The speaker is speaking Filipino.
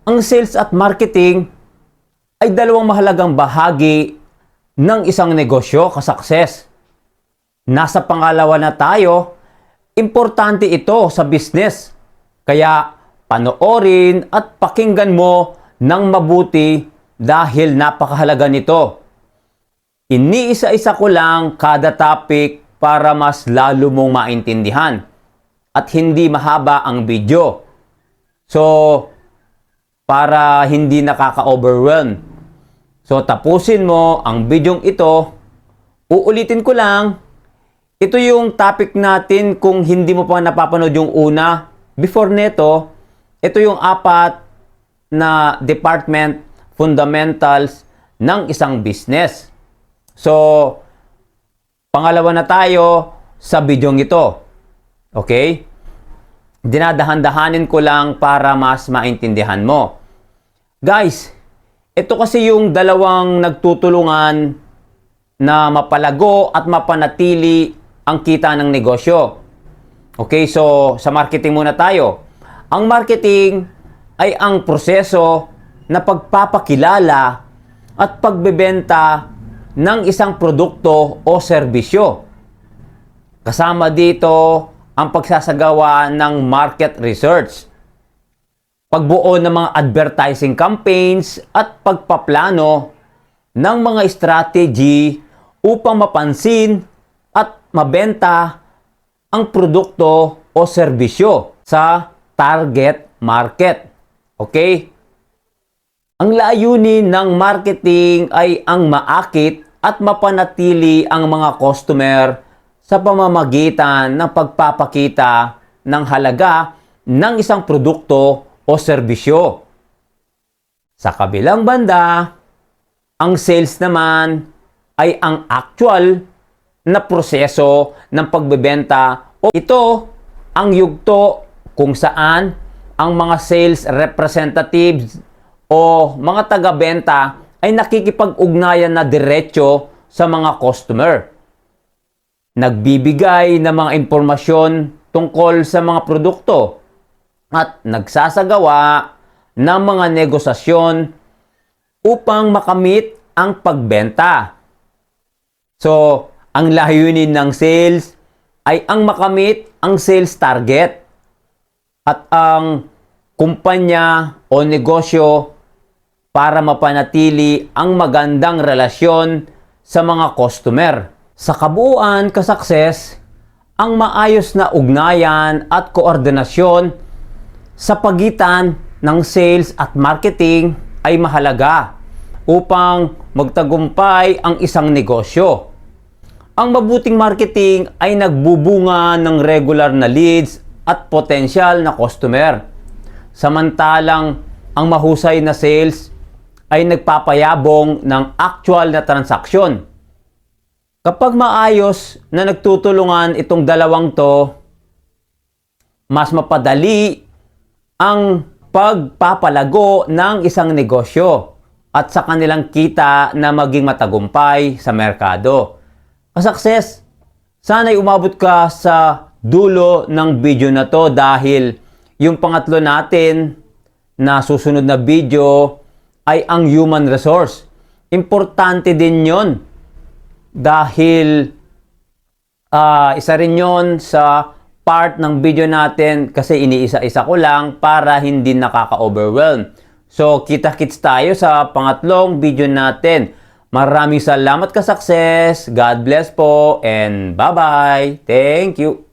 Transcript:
Ang sales at marketing ay dalawang mahalagang bahagi ng isang negosyo kasukses. Nasa pangalawa na tayo, importante ito sa business. Kaya panoorin at pakinggan mo ng mabuti dahil napakahalaga nito. Iniisa-isa ko lang kada topic para mas lalo mong maintindihan at hindi mahaba ang video. So, para hindi nakaka-overwhelm. So, tapusin mo ang bidyong ito. Uulitin ko lang. Ito yung topic natin kung hindi mo pa napapanood yung una. Before neto, ito yung 4 na department fundamentals ng isang business. So, pangalawa na tayo sa bidyong ito. Okay? Dinadahan-dahanin ko lang para mas maintindihan mo. Guys, ito kasi yung dalawang nagtutulungan na mapalago at mapanatili ang kita ng negosyo. Okay, so sa marketing muna tayo. Ang marketing ay ang proseso na pagpapakilala at pagbebenta ng isang produkto o serbisyo. Kasama dito ang pagsasagawa ng market research, pagbuo ng mga advertising campaigns at pagpaplano ng mga strategy upang mapansin at mabenta ang produkto o serbisyo sa target market. Okay? Ang layunin ng marketing ay ang maakit at mapanatili ang mga customer sa pamamagitan ng pagpapakita ng halaga ng isang produkto o serbisyo. Sa kabilang banda, ang sales naman ay ang actual na proseso ng pagbebenta o ito ang yugto kung saan ang mga sales representatives o mga taga-benta ay nakikipag-ugnayan na diretso sa mga customer. Nagbibigay ng mga impormasyon tungkol sa mga produkto at nagsasagawa ng mga negosasyon upang makamit ang pagbenta. So, ang layunin ng sales ay ang makamit ang sales target at ang kumpanya o negosyo para mapanatili ang magandang relasyon sa mga customer. Sa kabuuan, kasukses, ang maayos na ugnayan at koordinasyon sa pagitan ng sales at marketing ay mahalaga upang magtagumpay ang isang negosyo. Ang mabuting marketing ay nagbubunga ng regular na leads at potensyal na customer. Samantalang ang mahusay na sales ay nagpapayabong ng actual na transaksyon. Kapag maayos na nagtutulungan itong dalawang to, mas mapadali ang pagpapalago ng isang negosyo at sa kanilang kita na maging matagumpay sa merkado. Kasukses, sana'y umabot ka sa dulo ng video na to dahil yung pangatlo natin na susunod na video ay ang human resource. Importante din yon dahil isa rin yon sa part ng video natin kasi iniisa-isa ko lang para hindi nakaka-overwhelm. So, kita-kits tayo sa pangatlong video natin. Maraming salamat kasukses. God bless po and bye-bye. Thank you.